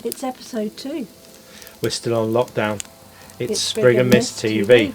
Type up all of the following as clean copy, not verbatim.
It's episode 2. We're still on lockdown. It's Spriggan Mist TV.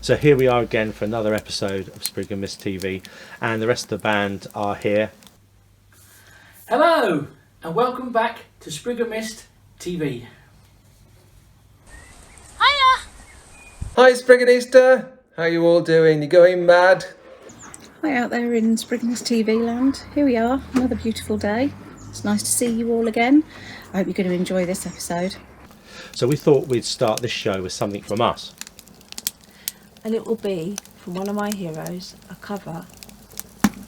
So here we are again for another episode of Spriggan Mist TV, and the rest of the band are here. Hello, and welcome back to Spriggan Mist TV. Hiya! Hi Sprigganista, how you all doing? You going mad? Hi out there in Spriggan's TV land. Here we are, another beautiful day. It's nice to see you all again. I hope you're going to enjoy this episode. So we thought we'd start this show with something from us. And it will be, from one of my heroes, a cover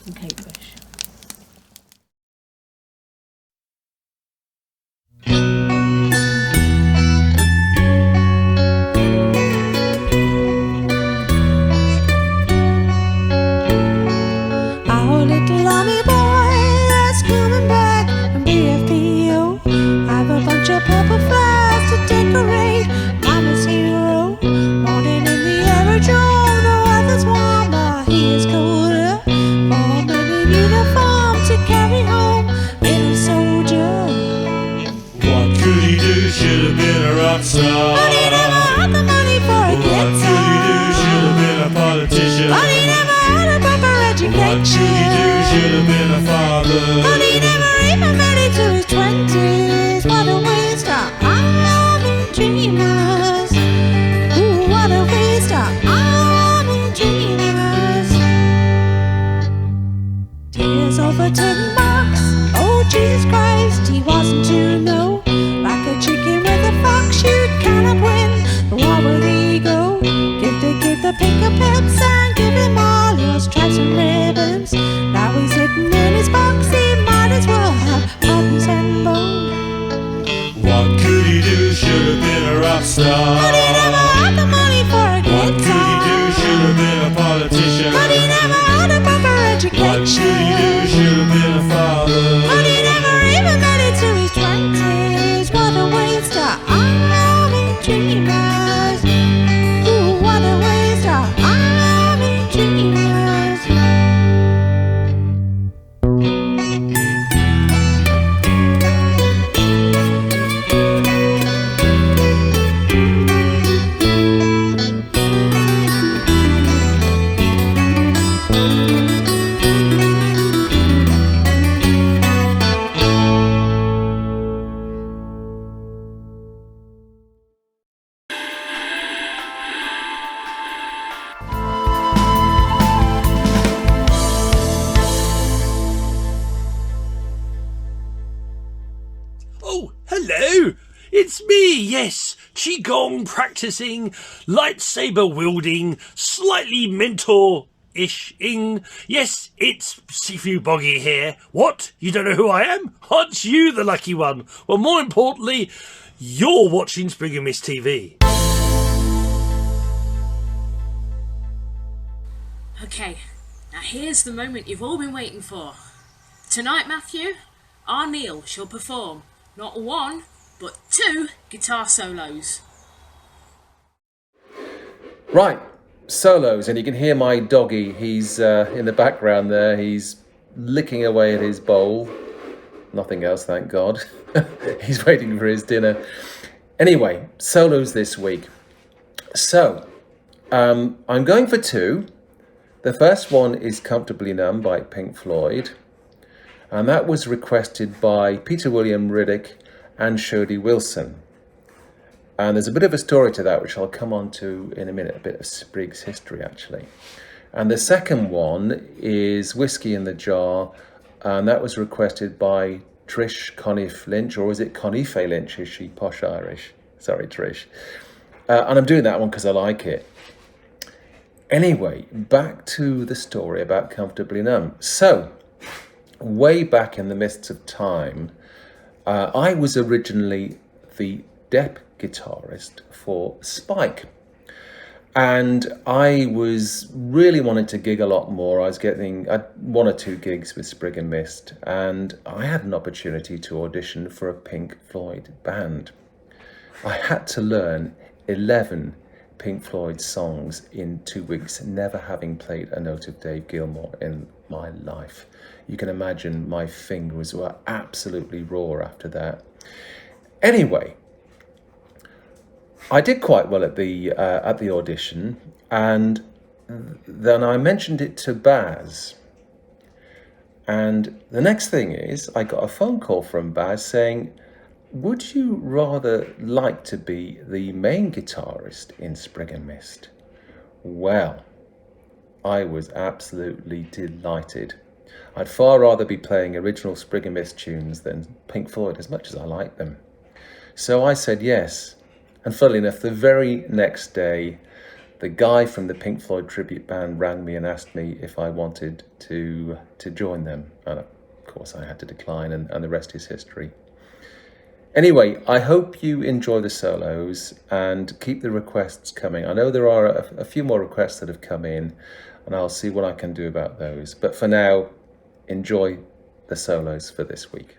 from Kate Bush. Our little army boy that's coming back from BFPO. I've a bunch of purple flowers to decorate Mama's hero. Morning in the aerodrome, no others warm, but he is colder. For many uniform to carry home, little soldier. What could he do? Should have been a rock star. But he never had the money for a What could he do? guitar. Should have been a politician. But he never had a proper What could he do? education. Should have been a father. But he never even made it to his 20s. What a waste of army dreamers. Ooh, what a waste of army dreamers. Tears over $10. Oh, Jesus Christ, he wasn't to know. Like a chicken with a fox, you cannot win the war with ego. Give the kid the pink of pips and give him all your stripes and ribbons. Now he's sitting in his box, he might as well have buttons and bows. What could he do? Should have been a rock star. But he never had the money for a What could he do? guitar. Should have been a politician. But he never had a proper What could he do? education. Should have been a father. But he never even made it to his 20s. What a waste of army dreamers. Ooh, what a waste of army dreamers. Oh, hello! It's me, yes, Qigong practicing, lightsaber wielding, slightly mentor-ish-ing. Yes, it's Sifu Boggy here. What? You don't know who I am? Aren't you the lucky one? Well, more importantly, you're watching Spriggan Mist TV. Okay, now here's the moment you've all been waiting for. Tonight, Matthew, our Neil shall perform not one, but 2 guitar solos. Right, solos, and you can hear my doggy. He's in the background there. He's licking away at his bowl. Nothing else, thank God. He's waiting for his dinner. Anyway, solos this week. So, I'm going for 2. The first one is Comfortably Numb by Pink Floyd. And that was requested by Peter William Riddick and Shirley Wilson. And there's a bit of a story to that, which I'll come on to in a minute, a bit of Sprig's history, actually. And the second one is Whiskey in the Jar, and that was requested by Trish Conniff Lynch, or is it Connife Lynch? Is she posh Irish? Sorry, Trish. And I'm doing that one because I like it. Anyway, back to the story about Comfortably Numb. So, way back in the mists of time, I was originally the Depp guitarist for Spike. And I was really wanting to gig a lot more. I was getting 1 or 2 gigs with Spriggan Mist, and I had an opportunity to audition for a Pink Floyd band. I had to learn 11 Pink Floyd songs in 2 weeks, never having played a note of Dave Gilmour in my life. You can imagine my fingers were absolutely raw after that. Anyway, I did quite well at the audition, and then I mentioned it to Baz. And the next thing is, I got a phone call from Baz saying, would you rather like to be the main guitarist in Spriggan Mist? Well, I was absolutely delighted. I'd far rather be playing original Spriggan Mist tunes than Pink Floyd, as much as I like them. So I said yes. And funnily enough, the very next day, the guy from the Pink Floyd tribute band rang me and asked me if I wanted to join them. And of course I had to decline, and the rest is history. Anyway, I hope you enjoy the solos and keep the requests coming. I know there are a few more requests that have come in, and I'll see what I can do about those. But for now, enjoy the solos for this week.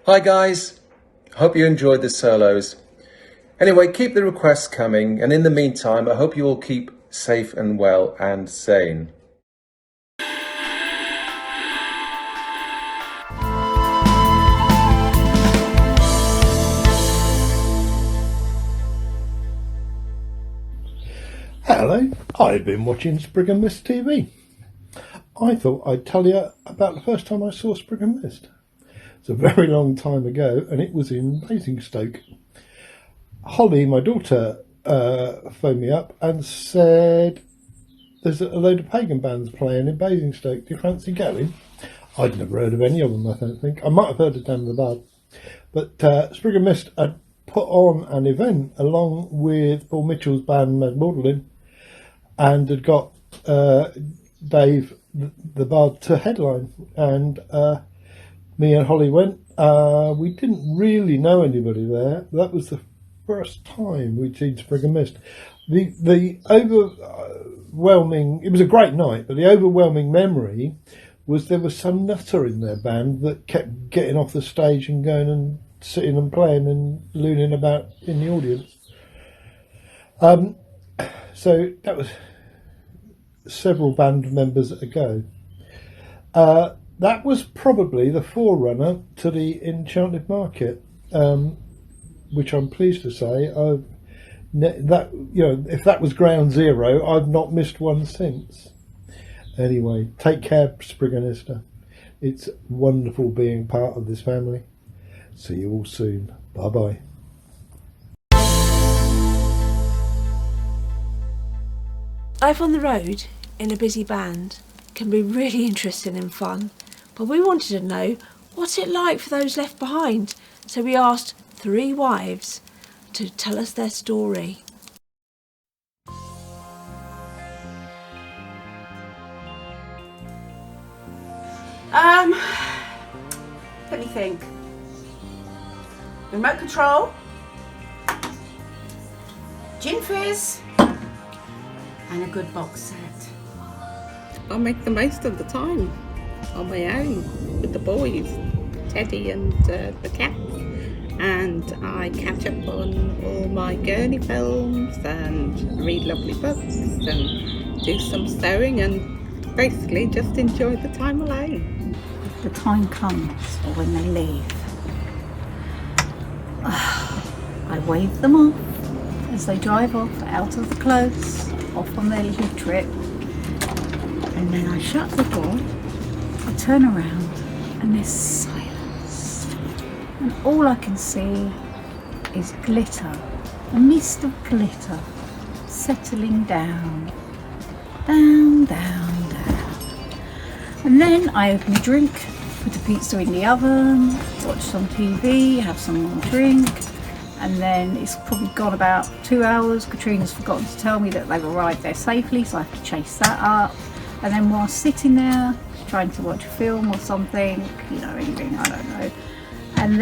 Hi guys, hope you enjoyed the solos. Anyway, keep the requests coming, and in the meantime, I hope you all keep safe and well and sane. Hello, I've been watching Spriggan Mist TV. I thought I'd tell you about the first time I saw Spriggan Mist. It's a very long time ago, and it was in Basingstoke. Holly, my daughter, phoned me up and said, there's a load of pagan bands playing in Basingstoke. Do you fancy going? I'd never heard of any of them, I don't think. I might have heard of Dan the Bard. But Spriggan Mist had put on an event along with Paul Mitchell's band Mad Magdalene, and had got Dave the Bard to headline, and me and Holly went. We didn't really know anybody there. That was the first time we'd seen Spriggan Mist. The overwhelming, it was a great night, but the overwhelming memory was there was some nutter in their band that kept getting off the stage and going and sitting and playing and looning about in the audience. So that was several band members ago. That was probably the forerunner to the Enchanted Market, which I'm pleased to say if that was ground zero, I've not missed one since. Anyway, take care, Sprigganista. It's wonderful being part of this family. See you all soon. Bye bye. Life on the road in a busy band can be really interesting and fun, but we wanted to know what's it like for those left behind, so we asked 3 wives to tell us their story. Let me think. Remote control, gin fizz, and a good box set. I make the most of the time on my own with the boys, Teddy and the cat, and I catch up on all my Gurney films and read lovely books and do some sewing and basically just enjoy the time alone. The time comes, or when they leave, I wave them off as they drive off out of the close, off on their little trip, and then I shut the door, I turn around, and there's silence, and all I can see is glitter, a mist of glitter settling down, down, down, down. And then I open a drink, put a pizza in the oven, watch some TV, have some more drink, and then it's probably gone about 2 hours. Katrina's forgotten to tell me that they've arrived there safely, so I have to chase that up. And then while sitting there trying to watch a film or something, anything, I don't know, and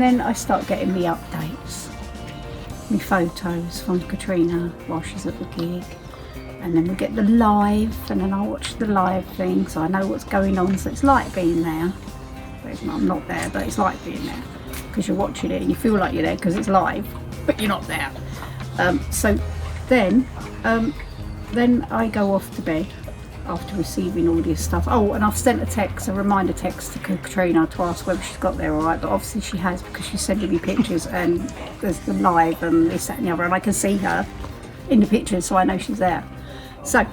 then I start getting me updates, me photos from Katrina while she's at the gig. And then we get the live, and then I watch the live thing, so I know what's going on. So it's like being there. I'm not there, but it's like being there because you're watching it and you feel like you're there because it's live, but you're not there. So then I go off to bed after receiving all this stuff. Oh, and I've sent a reminder text to Katrina to ask whether she's got there all right. But obviously she has, because she's sending me pictures, and there's the live and this, that, and the other, and I can see her in the pictures, so I know she's there. So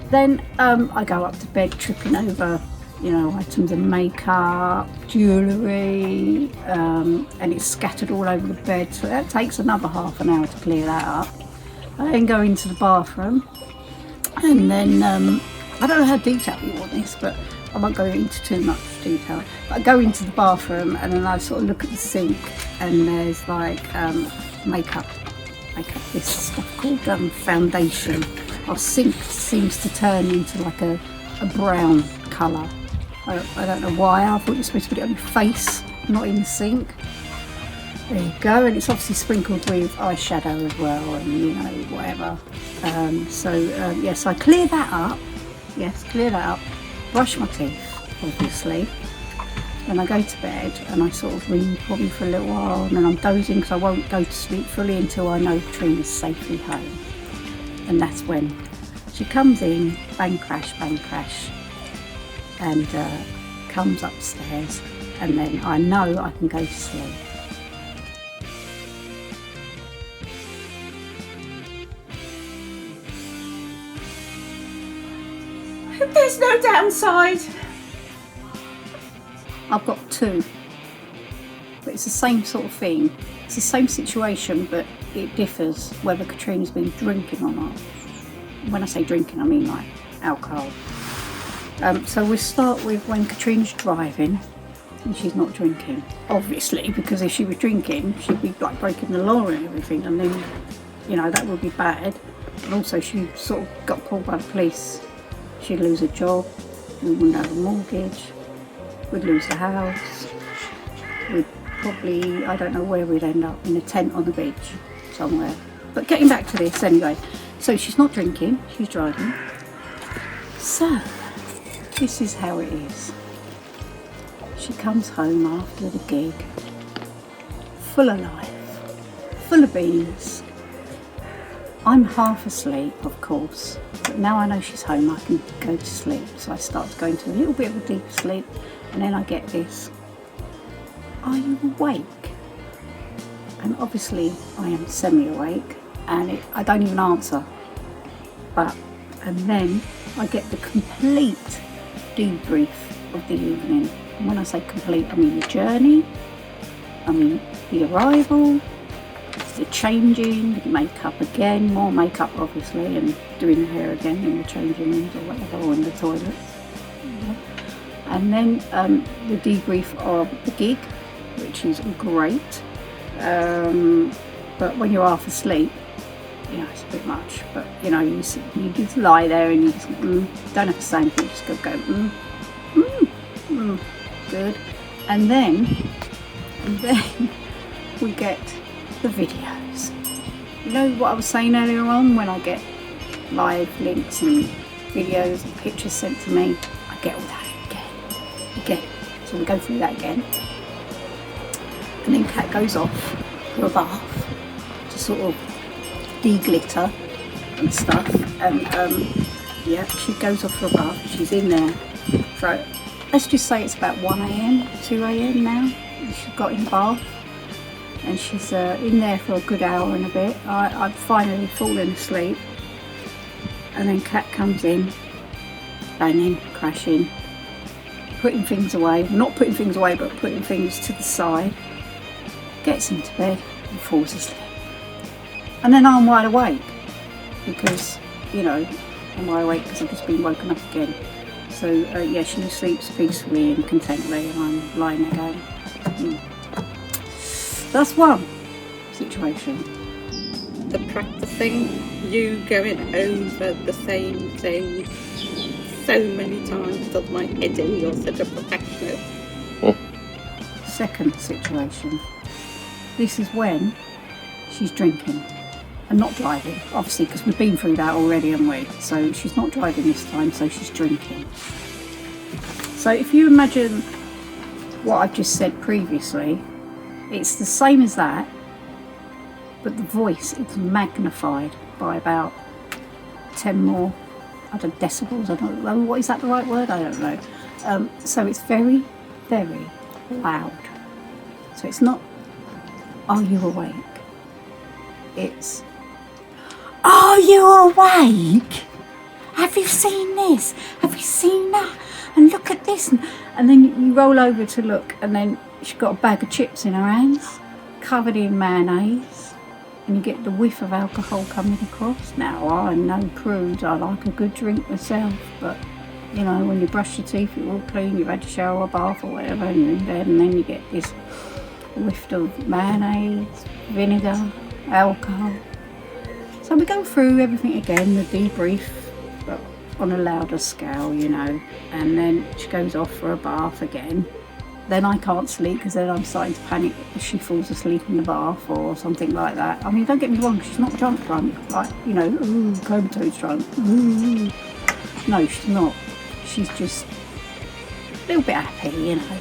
then I go up to bed tripping over, items of makeup, jewellery, and it's scattered all over the bed. So that takes another half an hour to clear that up. I then go into the bathroom, and then I don't know how detailed you want this, but I won't go into too much detail. But I go into the bathroom, and then I sort of look at the sink, and there's like makeup, this stuff called foundation. Our sink seems to turn into like a brown colour. I don't know why. I thought you're supposed to put it on your face, not in the sink. There you go, and it's obviously sprinkled with eyeshadow as well, and whatever. So I clear that up. Yes, clear that up. Brush my teeth, obviously. And I go to bed, and I sort of read probably for a little while, and then I'm dozing because I won't go to sleep fully until I know Katrina's safely home. And that's when she comes in, bang crash, and comes upstairs, and then I know I can go to sleep. There's no downside. I've got 2, but it's the same sort of thing. It's the same situation, but it differs whether Katrina's been drinking or not. When I say drinking, I mean like alcohol. So we'll start with when Katrina's driving, and she's not drinking. Obviously, because if she was drinking, she'd be like breaking the law and everything, and then, you know, that would be bad. And also, she sort of got pulled by the police. She'd lose a job, we wouldn't have a mortgage, we'd lose the house, we'd probably, I don't know where we'd end up, in a tent on the beach somewhere. But getting back to this anyway, so she's not drinking, she's driving. So, this is how it is. She comes home after the gig, full of life, full of beans. I'm half asleep, of course, but now I know she's home, I can go to sleep. So I start to go into a little bit of a deeper sleep, and then I get this, "Are you awake?" And obviously I am semi-awake, and I don't even answer. And then I get the complete debrief of the evening. And when I say complete, I mean the journey, I mean the arrival, the changing, the makeup again, more makeup obviously, and doing the hair again in the changing rooms or whatever, or in the toilets. And then the debrief of the gig, which is great. But when you're half asleep, you know, it's a bit much. But you know, you just lie there and you just don't have to say anything, just go good. And then we get the videos. You know what I was saying earlier on, when I get live links and videos and pictures sent to me, I get all that again. So we go through that again. And then Kat goes off for a bath to sort of de-glitter and stuff. And yeah, she goes off for a bath. She's in there. So let's just say it's about 1 a.m, 2 a.m. now. She's got in the bath. And she's in there for a good hour and a bit. I've finally fallen asleep. And then Kat comes in, banging, crashing, putting things away. Not putting things away, but putting things to the side. Gets into bed and falls asleep. And then I'm wide awake. Because, you know, I'm wide awake because I've just been woken up again. So, yeah, she sleeps peacefully and contently, and I'm lying there going, That's one situation. The practicing, you going over the same thing so many times does my head in. You're such a perfectionist. Second situation. This is when she's drinking and not driving, obviously, because we've been through that already, haven't we? So she's not driving this time, so she's drinking. So if you imagine what I've just said previously, it's the same as that, but the voice is magnified by about 10 more, I don't know, decibels, I don't know, what is that the right word? I don't know. So it's very, very loud. So it's not, "Are you awake?" It's, "Are you awake? Have you seen this? Have you seen that? And look at this." And then you roll over to look, and then she's got a bag of chips in her hands, covered in mayonnaise, and you get the whiff of alcohol coming across. Now, I'm no prude, I like a good drink myself, but you know, when you brush your teeth, you're all clean, you've had a shower, bath or whatever, and you're in bed, and then you get this whiff of mayonnaise, vinegar, alcohol. So we go through everything again, the debrief, but on a louder scale, you know, and then she goes off for a bath again. Then I can't sleep because then I'm starting to panic if she falls asleep in the bath or something like that. I mean, don't get me wrong, she's not drunk, like, you know, comatose drunk. No, she's not. She's just a little bit happy, you know,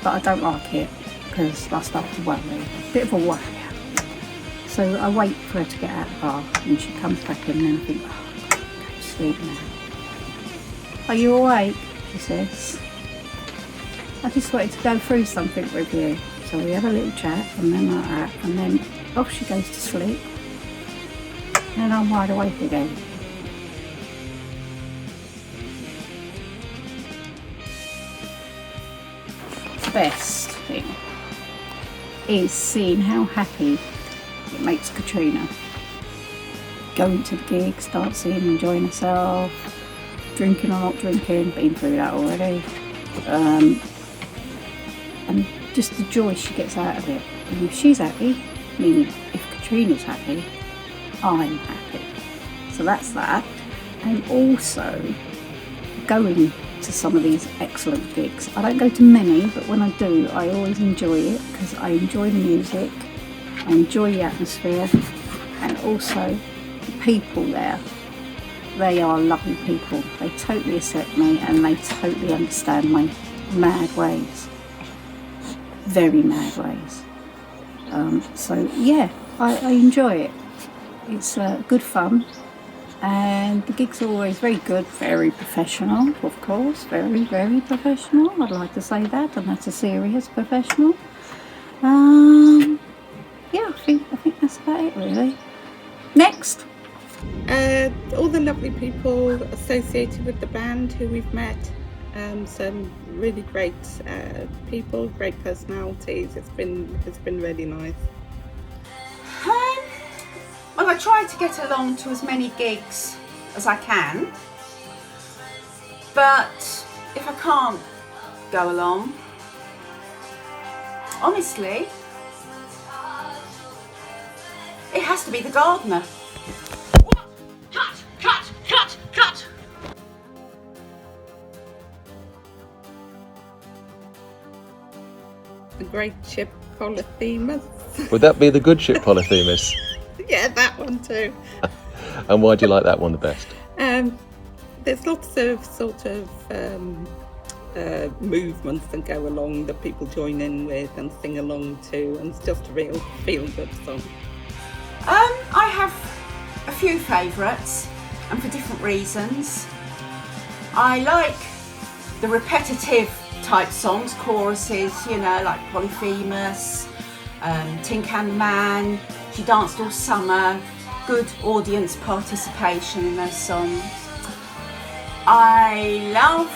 but I don't like it because I start to worry, a bit of a worry. So I wait for her to get out of the bath, and she comes back in, and then I think, oh, I've got to go to sleep now. "Are you awake?" she says. "I just wanted to go through something with you." So we have a little chat, and then like that, and then off she goes to sleep. And I'm wide awake again. The best thing is seeing how happy it makes Katrina. Going to the gigs, dancing, enjoying herself, drinking or not drinking, been through that already. and just the joy she gets out of it. And if she's happy, meaning if Katrina's happy, I'm happy. So that's that. And also going to some of these excellent gigs. I don't go to many, but when I do, I always enjoy it because I enjoy the music, I enjoy the atmosphere, and also the people there. They are lovely people. They totally accept me and they totally understand my mad ways. Very mad ways. So yeah, I enjoy it. It's good fun, and the gigs are always very good, very professional, of course, very, very professional. I'd like to say that, and that's a serious professional. Yeah, I think that's about it really. Next. All the lovely people associated with the band who we've met, some really great people, great personalities. It's been really nice. Well, I try to get along to as many gigs as I can, but if I can't go along, honestly, it has to be the gardener. Cut! The great ship Polyphemus. Would that be the good ship Polyphemus? Yeah, that one too. And why do you like that one the best? There's lots of sort of movements that go along that people join in with and sing along to, and it's just a real feel-good song. I have a few favourites, and for different reasons. I like the repetitive type songs, choruses, you know, like Polyphemus, Tin Can Man, She Danced All Summer, good audience participation in those songs. I love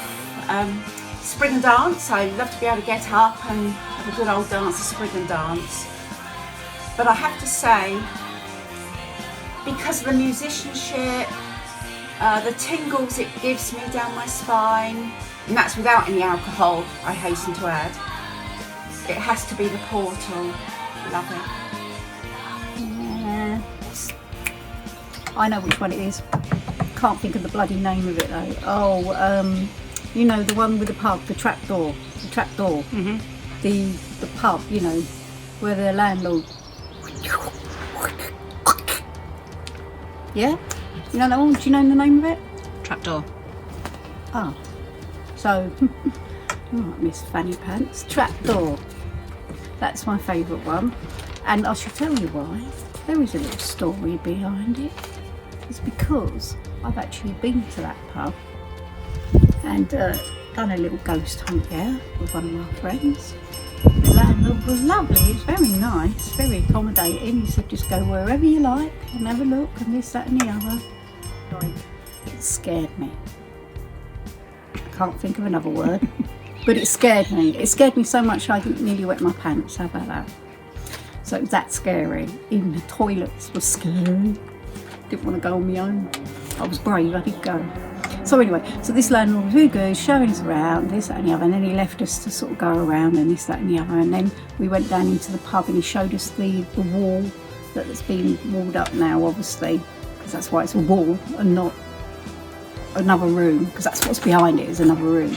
Spriggan dance. I love to be able to get up and have a good old dance of Spriggan dance. But I have to say, because of the musicianship, the tingles it gives me down my spine, and that's without any alcohol, I hasten to add, it has to be the Portal. Love it. Yeah. I know which one it is. Can't think of the bloody name of it though. Oh, you know, the one with the pub, the trapdoor. Mm-hmm. The pub, you know, where the landlord. Yeah? You know that one? Do you know the name of it? Trapdoor. Ah. So, Miss Fanny Pants. Trapdoor. That's my favourite one. And I shall tell you why. There is a little story behind it. It's because I've actually been to that pub and done a little ghost hunt there with one of my friends. The landlord was lovely, it was very nice, very accommodating. He said just go wherever you like and have a look and this, that and the other. It scared me. I can't think of another word, but it scared me. It scared me so much I nearly wet my pants. How about that? So it was that scary. Even the toilets were scary. Didn't want to go on my own. I was brave, I did go. So anyway, so this landlord was really good, showing us around, this, that and the other, and then he left us to sort of go around and this, that and the other, and then we went down into the pub and he showed us the wall that's been walled up now, obviously, because that's why it's a wall and not another room, because that's what's behind it, is another room.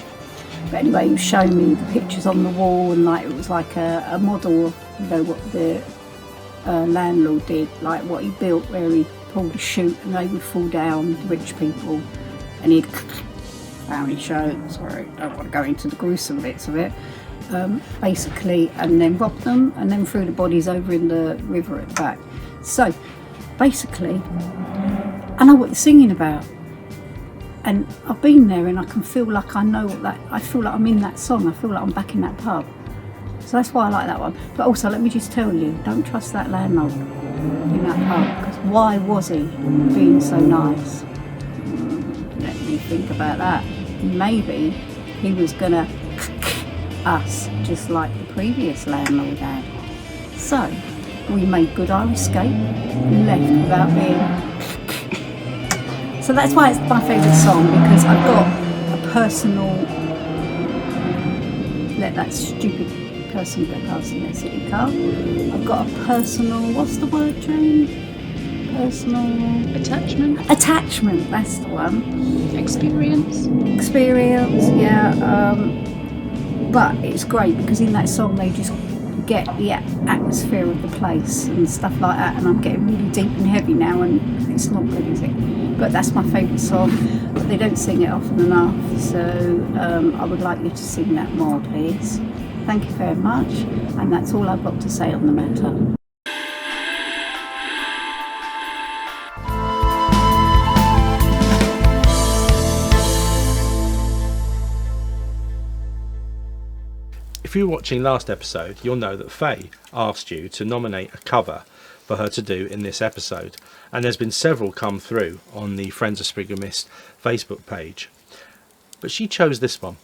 But anyway, he was showing me the pictures on the wall, and like it was like a model of, you know, what the landlord did, like what he built, where he pulled a chute and they would fall down, the rich people, and he'd only show, sorry, I don't want to go into the gruesome bits of it, basically, and then rob them and then threw the bodies over in the river at the back. So basically, I know what they're singing about, and I've been there and I can feel like I know what that, I feel like I'm in that song, I feel like I'm back in that pub. So that's why I like that one. But also, let me just tell you, don't trust that landlord in that pub, because why was he being so nice? Let me think about that. Maybe he was gonna us just like the previous landlord had. So we made good our escape and left without being. So that's why it's my favourite song, because I've got a personal, let that stupid person that loves their city car. I've got a personal, what's the word, Jane? Personal... Attachment. Attachment, that's the one. Experience, yeah. But it's great because in that song they just get the atmosphere of the place and stuff like that, and I'm getting really deep and heavy now, and it's not good, is it? But that's my favourite song, but they don't sing it often enough, so I would like you to sing that more, please. Thank you very much, and that's all I've got to say on the matter. If you were watching last episode, you'll know that Faye asked you to nominate a cover for her to do in this episode, and there's been several come through on the Friends of Spriggan Mist Facebook page, but she chose this one.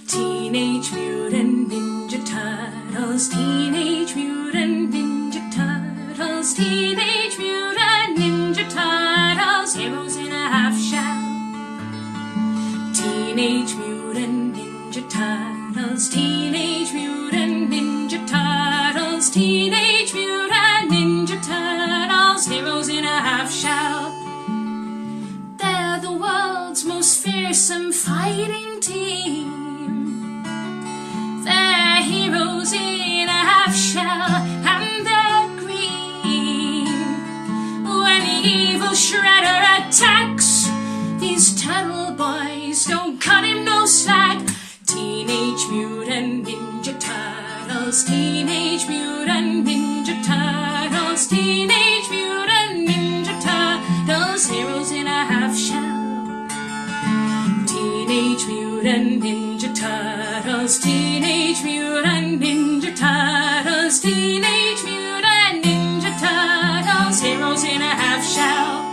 Teenage Mutant Ninja Turtles, Teenage Mutant Ninja Turtles, Teenage Mutant Ninja Turtles, heroes in a half shell. Teenage Mutant Ninja Turtles, Teenage Mutant Ninja Turtles, Teenage Mutant Ninja Turtles, heroes in a half shell. They're the world's most fearsome fighting team. They're heroes in a half shell, and they're green. When the evil Shredder attacks, these turtle boys don't cut him no slack. Teenage Mutant Ninja Turtles, Teenage Mutant Ninja Turtles, Teenage Mutant Ninja Turtles, heroes in a half shell. Teenage Mutant Ninja Turtles, Teenage Mutant Ninja Turtles, Teenage Mutant Ninja Turtles, heroes in a half shell.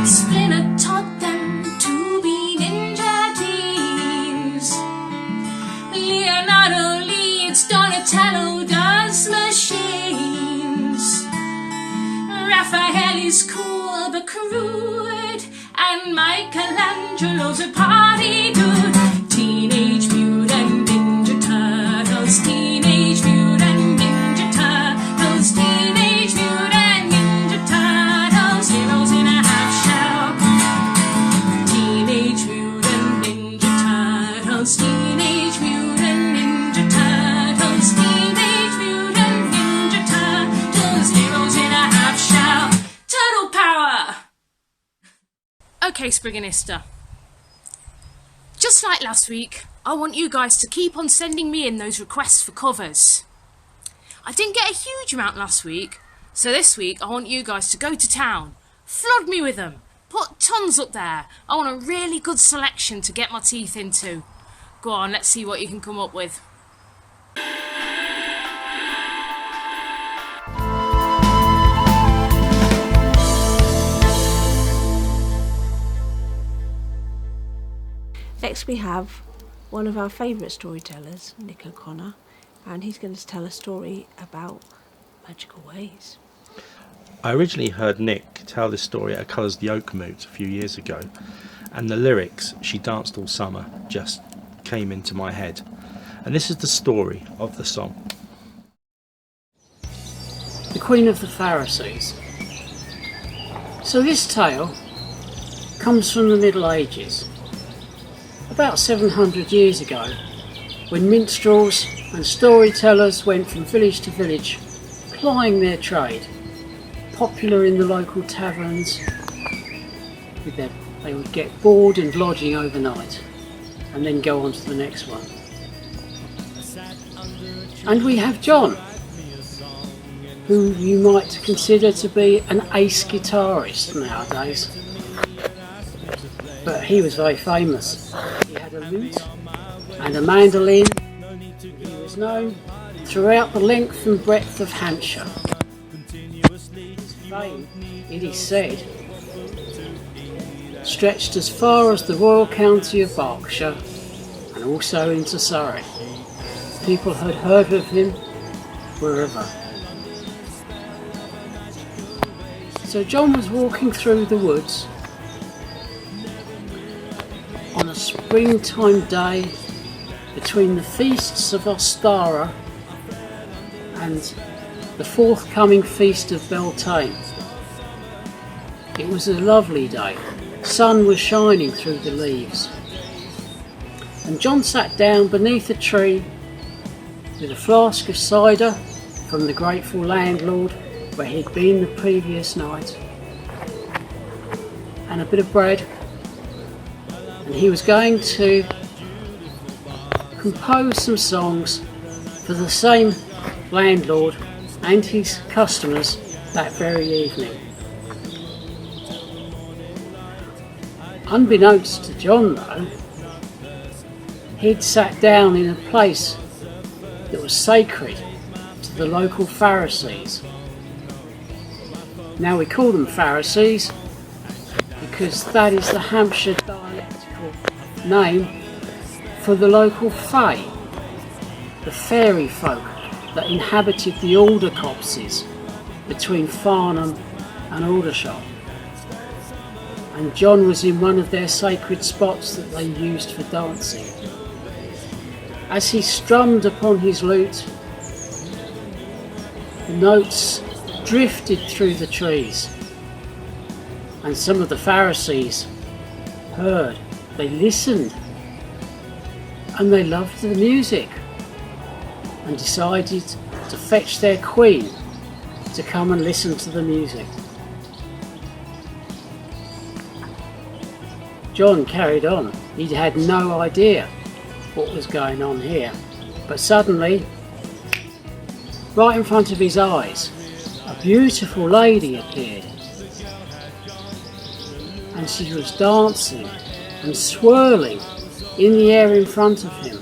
Splinter taught them to be ninja teens. Leonardo leads, Donatello does machines. Raphael is cool but crude, and Michelangelo's a party dude. Teenage Mutant Ninja Turtles, Teenage Mutant Ninja Turtles, Teenage Mutant Ninja Turtles, heroes in a half shell. Teenage Mutant Ninja Turtles, Teenage Mutant Ninja Turtles, Teenage Mutant Ninja Turtles, heroes in a half shell. Turtle power! Okay, Sprigganista. Just like last week, I want you guys to keep on sending me in those requests for covers. I didn't get a huge amount last week, so this week I want you guys to go to town. Flood me with them. Put tons up there. I want a really good selection to get my teeth into. Go on, let's see what you can come up with. Next we have one of our favourite storytellers, Nick O'Connor, and he's going to tell a story about magical ways. I originally heard Nick tell this story at Colours the Oak Moot a few years ago, and the lyrics, "She danced all summer," just came into my head. And this is the story of the song. The Queen of the Pharisees. So this tale comes from the Middle Ages, about 700 years ago, when minstrels and storytellers went from village to village, plying their trade, popular in the local taverns. They would get board and lodging overnight, and then go on to the next one. And we have John, who you might consider to be an ace guitarist nowadays. But he was very famous. He had a lute and a mandolin. He was known throughout the length and breadth of Hampshire. His fame, it is said, stretched as far as the royal county of Berkshire and also into Surrey. People had heard of him wherever. So John was walking through the woods on a springtime day between the feasts of Ostara and the forthcoming feast of Beltane. It was a lovely day. Sun was shining through the leaves. And John sat down beneath a tree with a flask of cider from the grateful landlord where he'd been the previous night, and a bit of bread, and he was going to compose some songs for the same landlord and his customers that very evening. Unbeknownst to John though, he'd sat down in a place that was sacred to the local Pharisees. Now we call them Pharisees because that is the Hampshire dialectical name for the local fae, the fairy folk that inhabited the alder copses between Farnham and Aldershot. And John was in one of their sacred spots that they used for dancing. As he strummed upon his lute, the notes drifted through the trees, and some of the Pharisees heard, they listened, and they loved the music, and decided to fetch their queen to come and listen to the music. John carried on. He had no idea what was going on here, but suddenly, right in front of his eyes, a beautiful lady appeared, and she was dancing and swirling in the air in front of him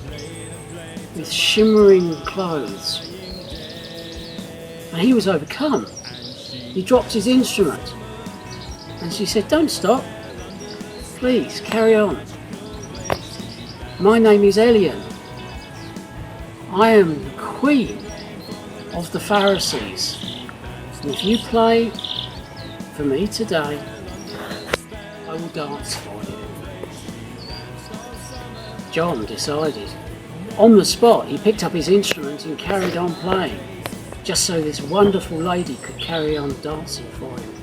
with shimmering clothes, and he was overcome. He dropped his instrument, and she said, "Don't stop, please carry on. My name is Elian. I am the queen of the Pharisees. And if you play for me today, I will dance for you." John decided. On the spot, he picked up his instrument and carried on playing, just so this wonderful lady could carry on dancing for him.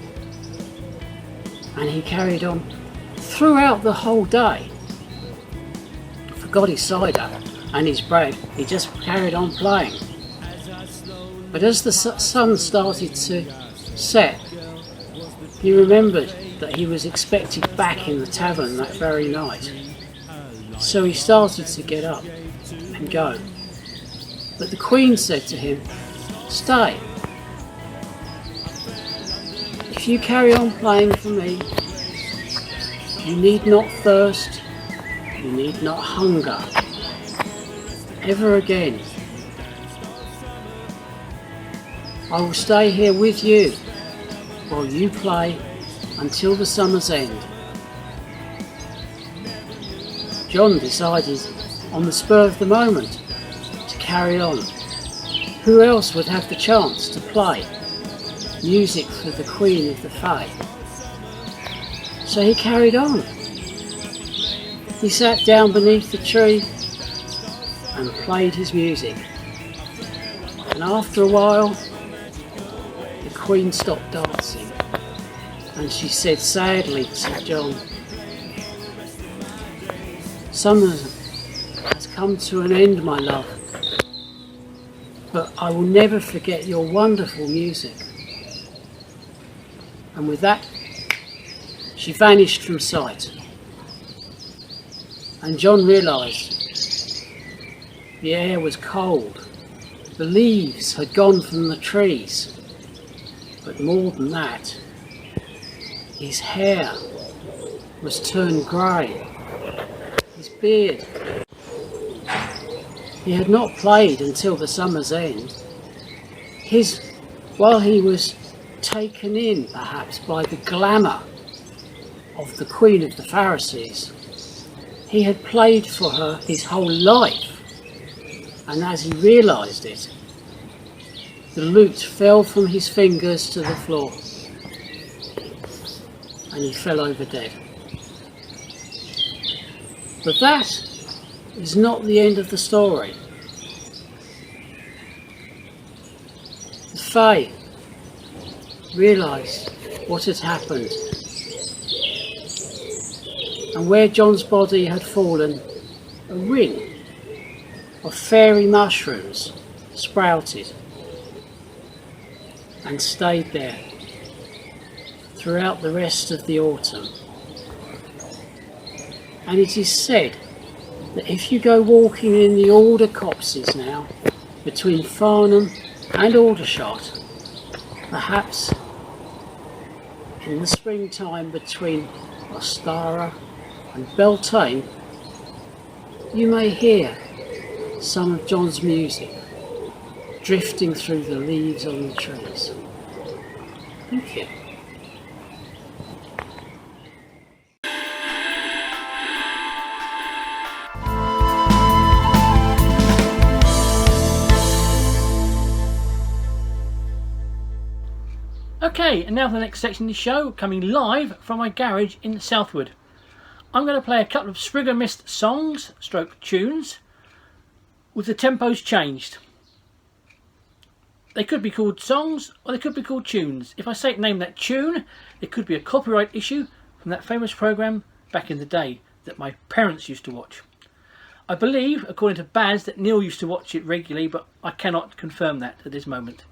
And he carried on throughout the whole day. Forgot his cider and his bread, he just carried on playing. But as the sun started to set, he remembered that he was expected back in the tavern that very night. So he started to get up and go. But the Queen said to him, "Stay. If you carry on playing for me, you need not thirst, you need not hunger ever again. I will stay here with you while you play until the summer's end." John decided on the spur of the moment to carry on. Who else would have the chance to play music for the Queen of the Fae? So he carried on. He sat down beneath the tree and played his music. And after a while, the Queen stopped dancing, and she said sadly to John, "Summer has come to an end, my love, but I will never forget your wonderful music." And with that, she vanished from sight. And John realised the air was cold, the leaves had gone from the trees, but more than that, his hair was turned grey, his beard. He had not played until the summer's end. While he was taken in perhaps by the glamour of the Queen of the Pharisees, he had played for her his whole life, and as he realised it, the lute fell from his fingers to the floor, and he fell over dead. But that is not the end of the story. The Fae realised what had happened, and where John's body had fallen, a ring of fairy mushrooms sprouted and stayed there throughout the rest of the autumn. And it is said that if you go walking in the Alder copses now, between Farnham and Aldershot, perhaps in the springtime between Ostara and Beltane, you may hear some of John's music drifting through the leaves on the trees. Thank you. Okay, and now for the next section of the show, coming live from my garage in Southwood. I'm going to play a couple of Spriggan Mist songs, stroke tunes, with the tempos changed. They could be called songs or they could be called tunes. If I say name that tune, it could be a copyright issue from that famous programme back in the day that my parents used to watch. I believe, according to Baz, that Neil used to watch it regularly, but I cannot confirm that at this moment.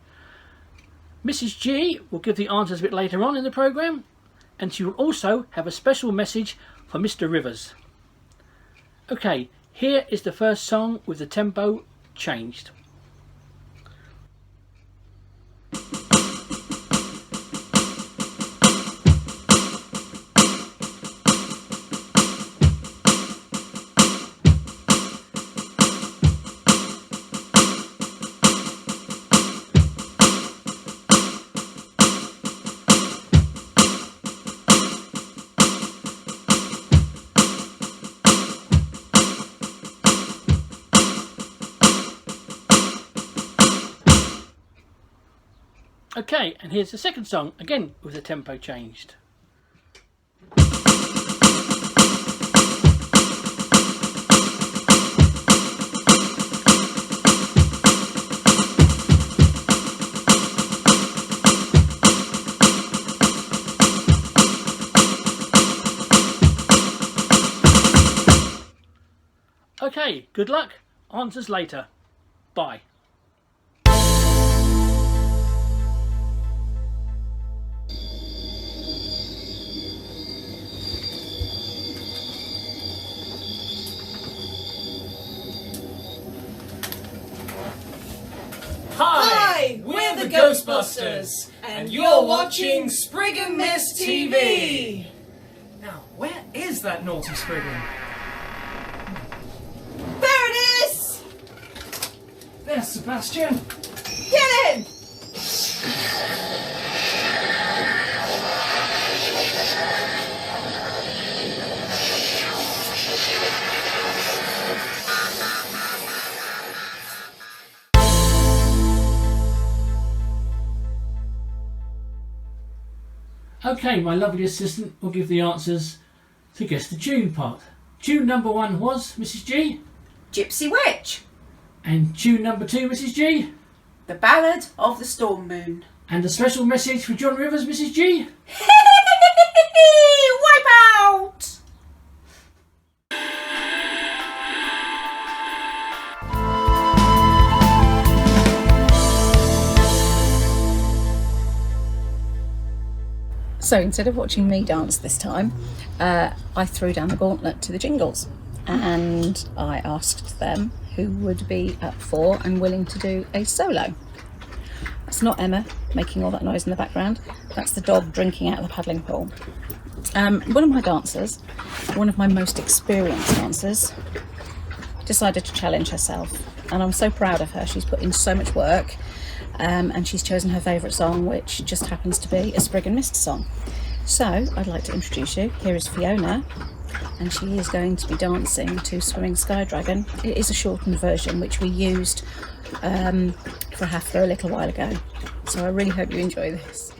Mrs. G will give the answers a bit later on in the programme, and she will also have a special message for Mr. Rivers. Okay, here is the first song with the tempo changed. Okay, and here's the second song, again with the tempo changed. Okay, good luck. Answers later. Bye. Hi, we're the Ghostbusters, and you're watching Spriggan Mist TV. Now, where is that naughty Spriggan? There it is! There's Sebastian. Get him! Okay, my lovely assistant will give the answers to guess the tune part. Tune number 1 was, Mrs. G? Gypsy Witch. And tune number 2, Mrs. G? The Ballad of the Storm Moon. And a special message for John Rivers, Mrs. G? Wipe out! So instead of watching me dance this time, I threw down the gauntlet to the Jingles and I asked them who would be up for and willing to do a solo. That's not Emma making all that noise in the background, that's the dog drinking out of the paddling pool. One of my dancers, one of my most experienced dancers, decided to challenge herself, and I'm so proud of her. She's put in so much work. And she's chosen her favourite song, which just happens to be a Spriggan Mist song. So I'd like to introduce you. Here is Fiona and she is going to be dancing to Swimming Sky Dragon. It is a shortened version which we used for Hafler a little while ago, so I really hope you enjoy this.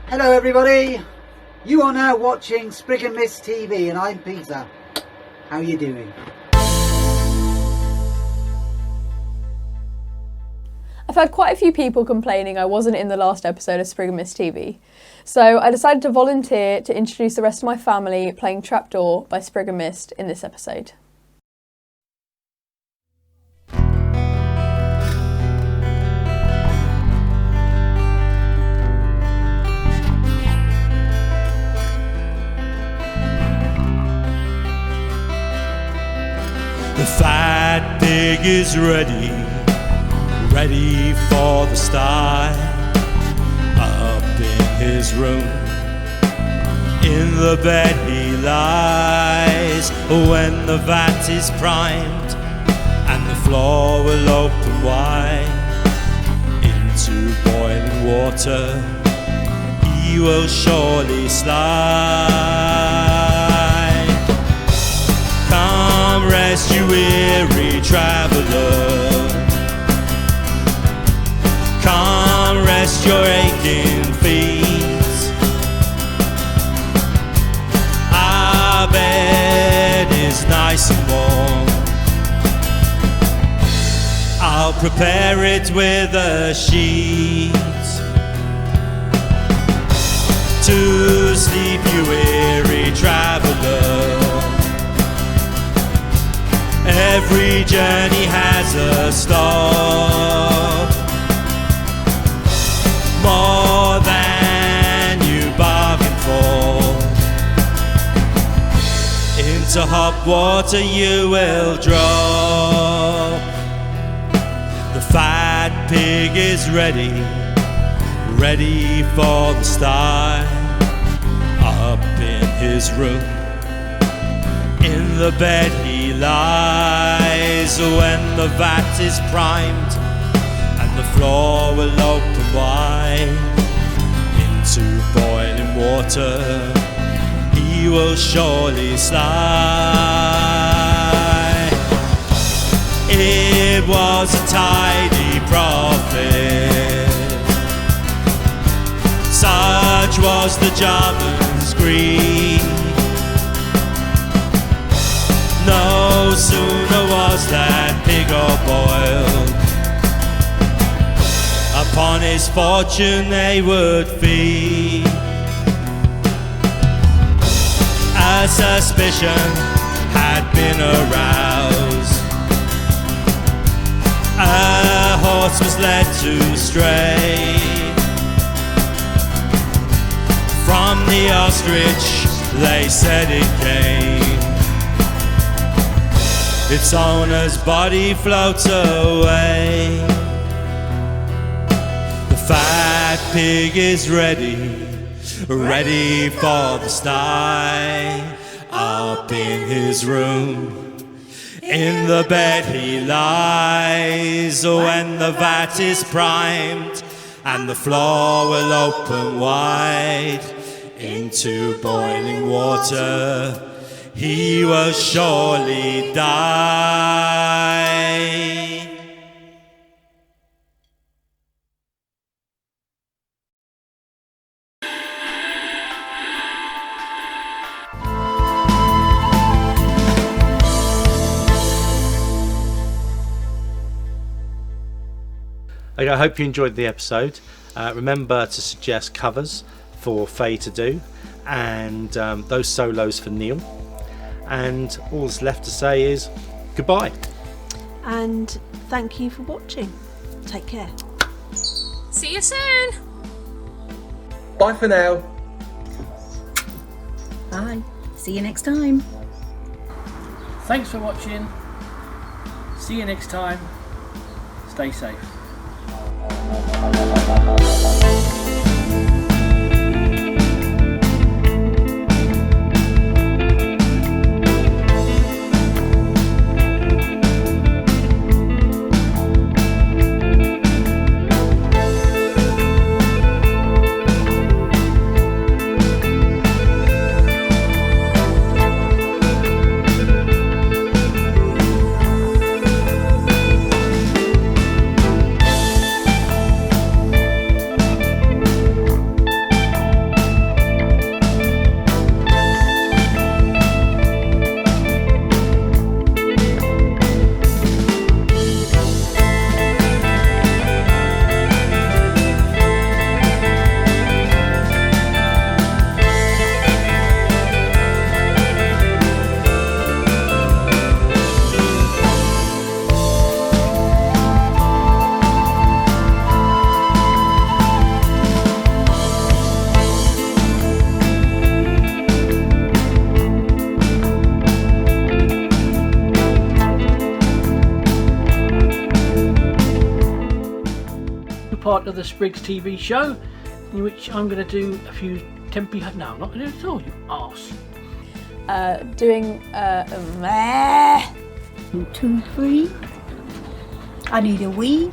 Hello everybody, you are now watching Spriggan TV and I'm Peter. How are you doing? I've had quite a few people complaining I wasn't in the last episode of Spriggan TV, so I decided to volunteer to introduce the rest of my family playing Trapdoor by Spriggan Mist in this episode. pig is ready, ready for the start. Up in his room, in the bed he lies. When the vat is primed and the floor will open wide, into boiling water he will surely slide. Come rest, you weary traveler. Come rest your aching feet. Our bed is nice and warm. I'll prepare it with a sheet. To sleep, you weary traveler. Every journey has a stop. More than you bargained for. Into hot water you will drop. The fat pig is ready, ready for the start. Up in his room, in the bed he lies. When the vat is primed and the floor will open wide, into boiling water he will surely slide. It was a tidy profit, such was the German's greed. No sooner was that pig boiled, upon his fortune they would feed. A suspicion had been aroused, a horse was led to stray. From the ostrich they said it came, its owner's body floats away. The fat pig is ready, ready for the sty. Up in his room, in the bed he lies. When the vat is primed and the floor will open wide, into boiling water he will surely die. Okay, I hope you enjoyed the episode. Remember to suggest covers for Faye to do, and those solos for Neil. And all that's left to say is goodbye. And thank you for watching. Take care. See you soon. Bye for now. Bye. See you next time. Thanks for watching. See you next time. Stay safe. part of the Spriggs TV show, in which I'm going to do a few tempy... No, I'm not going to do it at all, you arse. Doing... 1, 2, 3. I need a wee.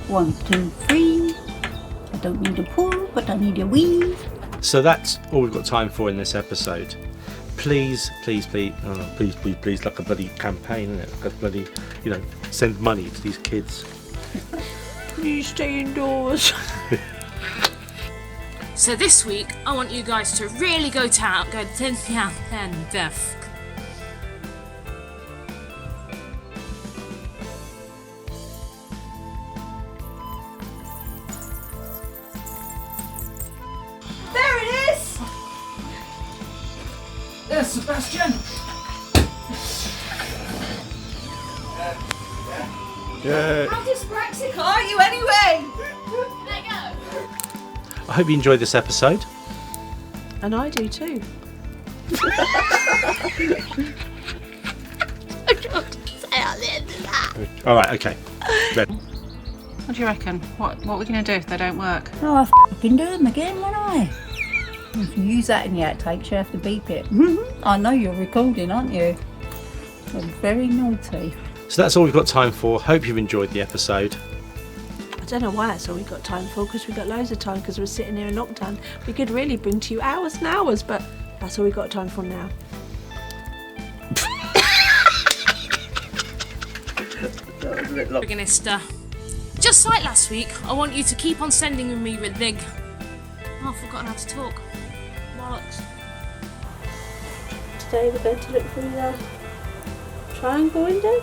1, 2, 3. I don't need a pull, but I need a wee. So that's all we've got time for in this episode. Please, please, like a bloody campaign, isn't it? Like a bloody, send money to these kids. Please stay indoors. So this week, I want you guys to really go to town. Go to death. There it is! There's Sebastian! Yeah. How dyspraxic are you anyway? There you go. I hope you enjoyed this episode. And I do too. All right, okay. Red. What do you reckon? What are we going to do if they don't work? Oh, I f***ing do them again, won't I? If you use that in the outtakes, you have to beep it. I know you're recording, aren't you? You're very naughty. So that's all we've got time for. Hope you've enjoyed the episode. I don't know why that's all we've got time for, because we've got loads of time because we're sitting here in lockdown. We could really bring to you hours and hours, but that's all we've got time for now. Sprigganista. Just like last week, I want you to keep on sending me with the... Oh, I've forgotten how to talk. Bollocks. Today we're going to look through the triangle window.